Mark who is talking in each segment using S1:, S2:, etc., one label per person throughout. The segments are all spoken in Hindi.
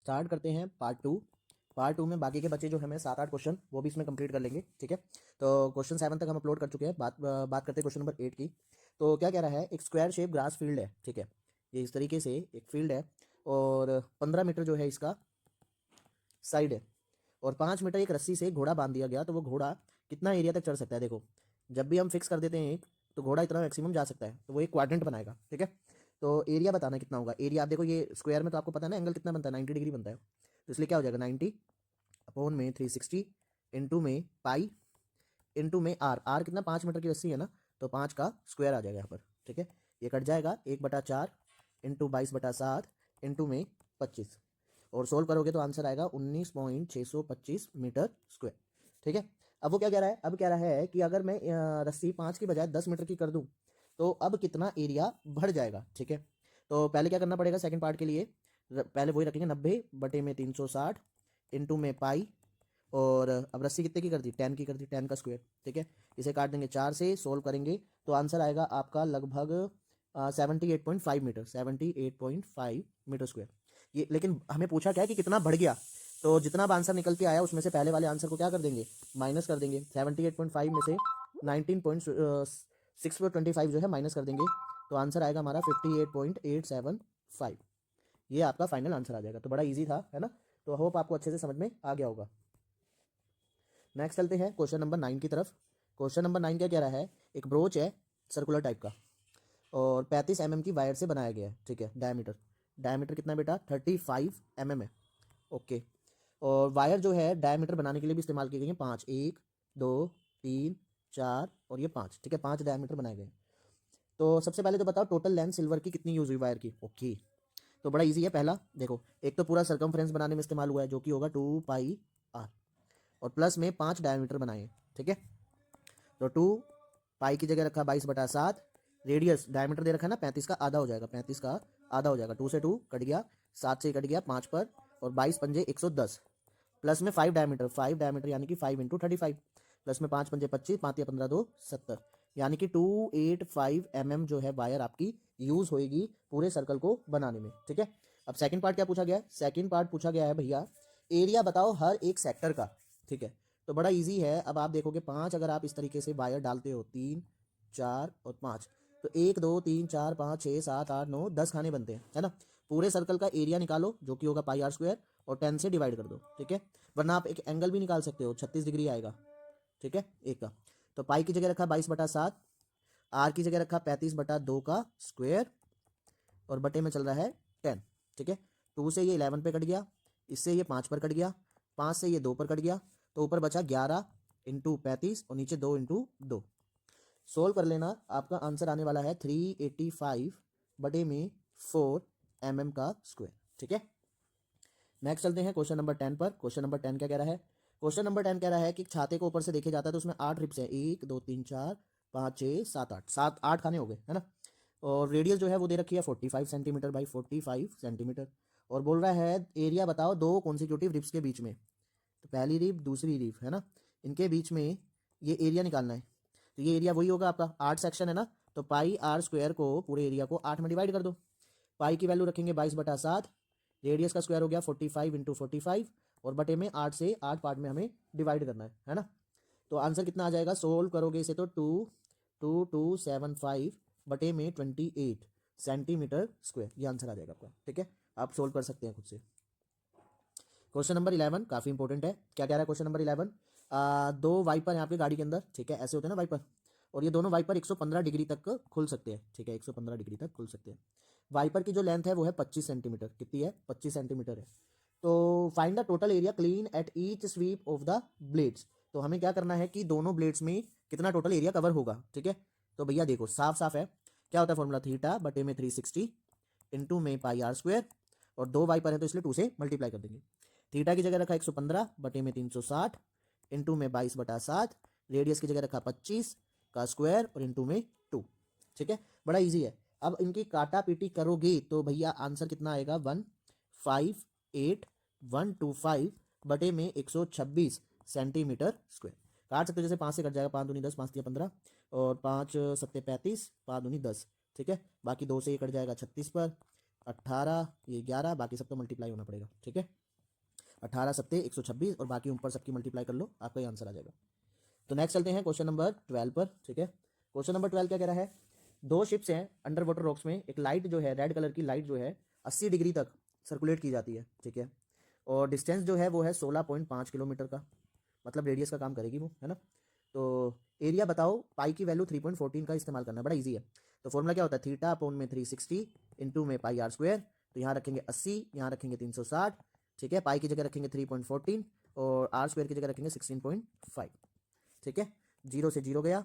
S1: स्टार्ट करते हैं पार्ट 2 में बाकी के बचे जो हमें 7-8 क्वेश्चन वो भी इसमें कंप्लीट कर लेंगे, ठीक है। तो क्वेश्चन 7 तक हम अपलोड कर चुके हैं। बात करते हैं क्वेश्चन नंबर 8 की। तो क्या कह रहा है, एक स्क्वायर शेप ग्रास फील्ड है, ठीक है। ये इस तरीके से एक फील्ड है और 15 मीटर जो है इसका साइड है और 5 मीटर एक रस्सी से घोड़ा बांध दिया गया। तो वो घोड़ा कितना एरिया तक चढ़ सकता है? देखो, जब भी हम फिक्स कर देते हैं एक, तो घोड़ा इतना मैक्सिमम जा सकता है, तो वो एक क्वाड्रेंट बनाएगा, ठीक है। तो एरिया बताना कितना होगा। एरिया आप देखो, ये स्क्वायर में तो आपको पता है ना एंगल कितना बनता है, 90 डिग्री बनता है। तो इसलिए क्या हो जाएगा, 90 अपॉन में 360 इंटू में पाई इंटू में आर। आर कितना, 5 मीटर की रस्सी है ना, तो 5 का स्क्वायर आ जाएगा यहाँ पर, ठीक है। ये कट जाएगा 1/4 इंटू 22/7 इंटू में 25 और सोल्व करोगे तो आंसर आएगा 19.625 मीटर स्क्वायर, ठीक है। अब वो क्या कह रहा है, अब कह रहा है कि अगर मैं रस्सी 5 की बजाय 10 मीटर की कर दूं तो अब कितना एरिया बढ़ जाएगा, ठीक है। तो पहले क्या करना पड़ेगा सेकंड पार्ट के लिए, पहले वही रखेंगे 90/360 इंटू में पाई और अब रस्सी कितने की कर दी, 10 की कर दी, 10 का स्क्वायर, ठीक है। इसे काट देंगे 4 से, सोल्व करेंगे तो आंसर आएगा आपका लगभग 78.5 मीटर, 78.5 मीटर स्क्वायर। ये लेकिन हमें पूछा क्या है कि कितना बढ़ गया, तो जितना भी आंसर निकल के आया उसमें से पहले वाले आंसर को क्या कर देंगे, माइनस कर देंगे। 78.5 में से 19.625 जो है माइनस कर देंगे, तो आंसर आएगा हमारा 58.875। ये आपका फाइनल आंसर आ जाएगा। तो बड़ा इजी था, है ना। तो होप आपको अच्छे से समझ में आ गया होगा। नेक्स्ट चलते हैं क्वेश्चन नंबर 9 की तरफ। क्वेश्चन नंबर 9 क्या कह रहा है, एक ब्रोच है सर्कुलर टाइप का और 35 mm की वायर से बनाया गया है, ठीक है। डायमीटर डायमीटर कितना बेटा, 35 mm है, ओके। और वायर जो है डायमीटर बनाने के लिए भी इस्तेमाल की गई है 5, 1 2 3 4 और ये 5, ठीक है। 5 डायमीटर बनाए गए हैं। तो सबसे पहले तो बताओ टोटल लेंथ सिल्वर की कितनी यूज हुई वायर की, ओके। तो बड़ा इजी है। पहला देखो, एक तो पूरा सर्कमफ्रेंस बनाने में इस्तेमाल हुआ है जो कि होगा 2πr और प्लस में 5 डायमीटर बनाए, ठीक है। तो 2 पाई की जगह रखा 22/7, रेडियस डायमीटर दे रखा है ना 35 का आधा हो जाएगा, 35 का आधा हो जाएगा। 2 से 2 कट गया, 7 से कट गया 5 पर और 22 पंजे 110 प्लस में 5 डायमीटर, 5 डायमीटर यानी कि 5 इंटू 35 प्लस में 5 पंजे 25, 5 या 15 2 70 यानी कि 285 mm जो है वायर आपकी यूज होएगी पूरे सर्कल को बनाने में, ठीक है। अब सेकंड पार्ट क्या पूछा गया है, सेकंड पार्ट पूछा गया है भैया एरिया बताओ हर एक सेक्टर का, ठीक है। तो बड़ा इजी है। अब आप देखोगे 5 अगर आप इस तरीके से वायर डालते हो, 3 4 और 5, तो 1 2 3 4 5 6 7 8 9 10 खाने बनते हैं, है ना। पूरे सर्कल का एरिया निकालो जो कि होगा पाई आर स्क्वायर और 10 से डिवाइड कर दो, ठीक है। वरना आप एक एंगल भी निकाल सकते हो, 36 डिग्री आएगा, ठीक है, एक का। तो पाई की जगह रखा 22/7, आर की जगह रखा 35/2 का स्क्वायर और बटे में चल रहा है 10, ठीक है। 2 से ये 11 पे कट गया, इससे ये 5 पर कट गया, 5 से ये 2 पर कट गया, तो ऊपर बचा 11 इंटू 35 और नीचे 2 इंटू 2। सोल्व कर लेना, आपका आंसर आने वाला है 385 बटे में 4 mm का स्क्वायर, ठीक है। नेक्स्ट चलते हैं क्वेश्चन नंबर 10 पर। क्वेश्चन नंबर 10 क्या कह रहा है, क्वेश्चन नंबर 10 कह रहा है कि छाते को ऊपर से देखे जाता है तो उसमें 8 रिप्स है, 1 2 3 4 5 6 7 8, 7 8 खाने हो गए, है ना। और रेडियस जो है वो दे रखी है 45 सेंटीमीटर बाई 45 सेंटीमीटर और बोल रहा है एरिया बताओ दो कॉन्सिक्यूटिव रिप्स के बीच में। तो पहली रिप दूसरी रिप, है ना, इनके बीच में ये एरिया निकालना है। तो ये एरिया वही होगा आपका 8 सेक्शन है ना, तो पाई आर स्क्वायर को पूरे एरिया को 8 में डिवाइड कर दो। पाई की वैल्यू रखेंगे 22/7, रेडियस का स्क्वायर हो गया 45 इंटू 45 और बटे में 8 से 8 पार्ट में हमें डिवाइड करना है ना। तो आंसर कितना आ जाएगा, सोल्व करोगे इसे तो 22275 बटे में 28 सेंटीमीटर स्क्वायर, ये आंसर आ जाएगा आपका, ठीक है। आप सोल्व कर सकते हैं खुद से। क्वेश्चन नंबर 11 काफी इंपॉर्टेंट है। क्या कह रहा है क्वेश्चन नंबर 11, दो वाइपर हैं आपकी गाड़ी के अंदर, ठीक है, ऐसे होते हैं ना वाइपर, और ये दोनों वाइपर 115 डिग्री तक खुल सकते हैं, ठीक है, 115 डिग्री तक खुल सकते हैं। वाइपर की जो लेंथ है वो है 25 सेंटीमीटर, कितनी है, 25 सेंटीमीटर है। तो find the total area clean at each sweep of the blades. तो हमें क्या करना है कि दोनों ब्लेड्स में कितना टोटल एरिया कवर होगा, ठीक है। तो भैया देखो साफ साफ है, क्या होता है फॉर्मूला, थीटा बटे में 360 इंटू में पाई आर स्क्वायर और दो वाइपर है तो इसलिए 2 से मल्टीप्लाई कर देंगे। थीटा की जगह रखा 115 बटे में 360 इंटू में 22/7, रेडियस की जगह रखा 25 का स्क्वायर और इंटू में 2, ठीक है। बड़ा इजी है। अब इनकी काटा पीटी करोगे तो भैया आंसर कितना आएगा, 158125 बटे में 126 सेंटीमीटर स्क्वायर। काट सकते हो, जैसे 5 से कट जाएगा, 5 दूनी 10, 5 तिया 15 और 5 सत्ते 35, 5 दूनी 10, ठीक है। बाकी 2 से ये कट जाएगा 36 पर, 18, ये 11, बाकी सब तो मल्टीप्लाई होना पड़ेगा, ठीक है। 18 सत्ते 126 और बाकी ऊपर सबकी मल्टीप्लाई कर लो, आपका ये आंसर आ जाएगा। तो नेक्स्ट चलते हैं क्वेश्चन नंबर 12 पर, ठीक है। क्वेश्चन नंबर 12 क्या कह रहा है, दो शिप्स हैं अंडर वाटर रॉक्स में, एक लाइट जो है रेड कलर की लाइट जो है 80 डिग्री तक सर्कुलेट की जाती है, ठीक है। और डिस्टेंस जो है वो है 16.5 किलोमीटर का, मतलब रेडियस का काम करेगी वो, है ना। तो एरिया बताओ, पाई की वैल्यू 3.14 का इस्तेमाल करना, बड़ा इजी है। तो फॉर्मूला क्या होता है, थीटा अपॉन में 360 इंटू में पाई आर स्क्वायर। तो यहाँ रखेंगे 80, यहाँ रखेंगे 360, ठीक है। पाई की जगह रखेंगे 3.14 और आर स्क्वायर की जगह रखेंगे 16.5, ठीक है। 0 से 0 गया,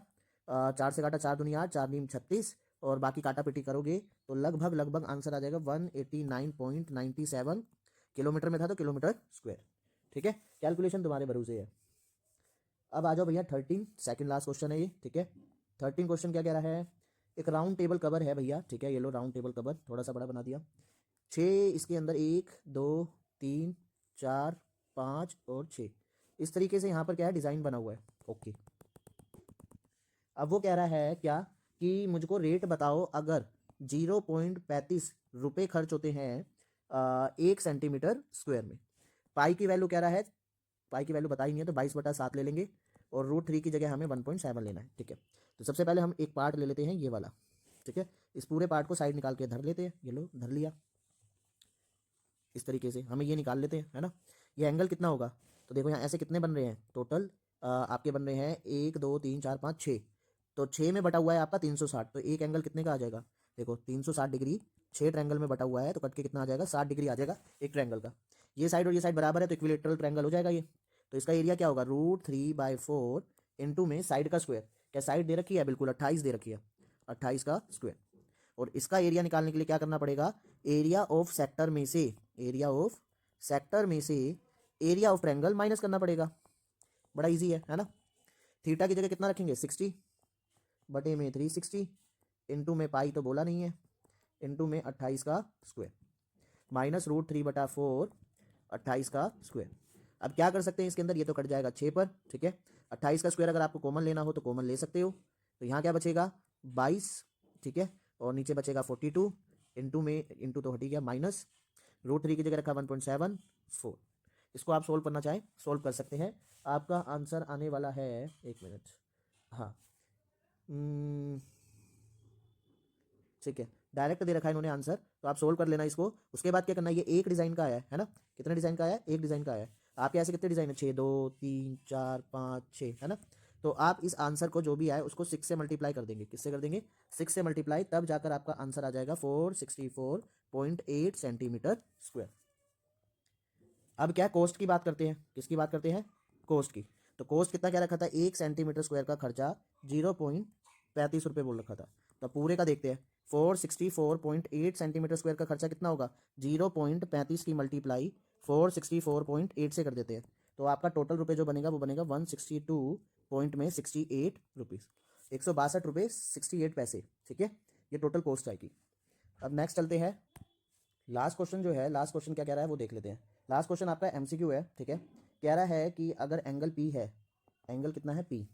S1: 4 से काटा 4 दूनी 8, 4 नीम 36 और बाकी काटा पिटी करोगे तो लगभग लगभग आंसर आ जाएगा 189.97 किलोमीटर में था तो किलोमीटर स्क्वायर, ठीक है। कैलकुलेशन तुम्हारे भरोसे है। अब आ जाओ भैया 13, सेकंड लास्ट क्वेश्चन है ये, ठीक है। 13 क्वेश्चन क्या कह रहा है, एक राउंड टेबल कवर है भैया, ठीक है। ये लो राउंड टेबल कवर, थोड़ा सा बड़ा बना दिया। 6 इसके अंदर 1 2 3 4 5 और 6, इस तरीके से यहाँ पर क्या है डिज़ाइन बना हुआ है, ओके। अब वो कह रहा है क्या कि मुझको रेट बताओ अगर 0.35 रुपये खर्च होते हैं 1 सेंटीमीटर स्क्वायर में। पाई की वैल्यू कह रहा है, पाई की वैल्यू बताई नहीं है तो 22/7 ले लेंगे और √3 की जगह हमें 1.7 लेना है, ठीक है। तो सबसे पहले हम एक पार्ट ले लेते हैं ये वाला, ठीक है। इस पूरे पार्ट को साइड निकाल के धर लेते हैं, ये लो धर लिया। इस तरीके से हमें ये निकाल लेते हैं, है ना। ये एंगल कितना होगा, तो देखो यहाँ ऐसे कितने बन रहे हैं टोटल, आपके बन रहे हैं 1 2 3 4 5 6, तो 6 में बटा हुआ है आपका 360, तो एक एंगल कितने का आ जाएगा, देखो 360 डिग्री 6 ट्रायंगल में बटा हुआ है तो कट के कितना आ जाएगा 60 डिग्री आ जाएगा एक ट्रायंगल का। ये साइड और ये साइड बराबर है तो इक्विलेटरल ट्रायंगल हो जाएगा ये। तो इसका एरिया क्या होगा, √3/4 इंटू में साइड का स्क्वायर, क्या साइड दे रखी है, बिल्कुल 28 दे रखी है, 28 का स्क्वायर। और इसका एरिया निकालने के लिए क्या करना पड़ेगा, एरिया ऑफ सेक्टर में से, एरिया ऑफ सेक्टर में से एरिया ऑफ ट्रायंगल माइनस करना पड़ेगा, बड़ा इजी है ना। थीटा की जगह कितना रखेंगे 60 बटे में 360 इंटू में पाई तो बोला नहीं है, इंटू में 28 का स्क्वायर माइनस √3/4 28 का स्क्वायर। अब क्या कर सकते हैं इसके अंदर, ये तो कट जाएगा 6 पर, ठीक है। 28 का स्क्वायर अगर आपको कॉमन लेना हो तो कॉमन ले सकते हो, तो यहाँ क्या बचेगा 22, ठीक है। और नीचे बचेगा 42 इंटू में, इंटू तो हटी गया, माइनस √3 की जगह रखा 1.74। इसको आप सोल्व करना चाहें सोल्व कर सकते हैं। आपका आंसर आने वाला है, एक मिनट, हाँ ठीक है, डायरेक्ट दे रखा है इन्होंने आंसर, तो आप सोल्व कर लेना इसको। उसके बाद क्या करना है, ये एक डिज़ाइन का आया है ना, कितने डिज़ाइन का आया है, एक डिज़ाइन का आया है। आपके ऐसे कितने डिज़ाइन है, 6 2 3 4 5 6, है ना। तो आप इस आंसर को जो भी आए उसको 6 से मल्टीप्लाई कर देंगे, किससे कर देंगे 6 से मल्टीप्लाई, तब जाकर आपका आंसर आ जाएगा 464.8 सेंटीमीटर स्क्वायर। अब क्या कॉस्ट की बात करते हैं, किसकी बात करते हैं, कॉस्ट की। तो कॉस्ट कितना क्या रखा था, 1 सेंटीमीटर स्क्वायर का खर्चा 0.35 रुपये बोल रखा था। तो पूरे का देखते हैं, 464.8 सेंटीमीटर स्क्वायर का खर्चा कितना होगा, 0.35 की मल्टीप्लाई 464.8 से कर देते हैं, तो आपका टोटल रुपये जो बनेगा वो बनेगा 162.68 रुपीज़, 162 रुपये 68 पैसे, ठीक है। ये टोटल कॉस्ट आएगी। अब नेक्स्ट चलते हैं, लास्ट क्वेश्चन जो है, लास्ट क्वेश्चन क्या कह रहा है वो देख लेते हैं। लास्ट क्वेश्चन आपका एमसीक्यू है, ठीक है। कह रहा है कि अगर एंगल पी है, एंगल कितना है पी,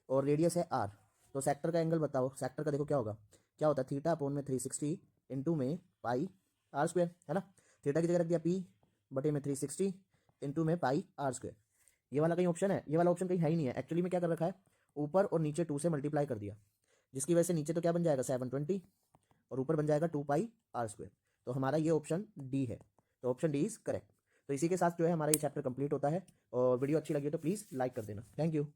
S1: और रेडियस है आर, तो सेक्टर का एंगल बताओ। सेक्टर का देखो क्या होगा, क्या होता है, थीटा अपॉन में 360 इंटू में पाई आर स्क्वायर, है ना। थीटा की जगह रख दिया पी बटे में 360 इंटू में पाई आर स्क्वायर। ये वाला कहीं ऑप्शन है, ये वाला ऑप्शन कहीं है ही नहीं है एक्चुअली में। क्या कर रखा है, ऊपर और नीचे 2 से मल्टीप्लाई कर दिया, जिसकी वजह से नीचे तो क्या बन जाएगा 720 और ऊपर बन जाएगा 2 पाई आर स्क्वायर। तो हमारा ये ऑप्शन डी है, तो ऑप्शन डी इज करेक्ट। तो इसी के साथ जो है हमारा ये चैप्टर कंप्लीट होता है, और वीडियो अच्छी लगी तो प्लीज़ लाइक कर देना। Thank you.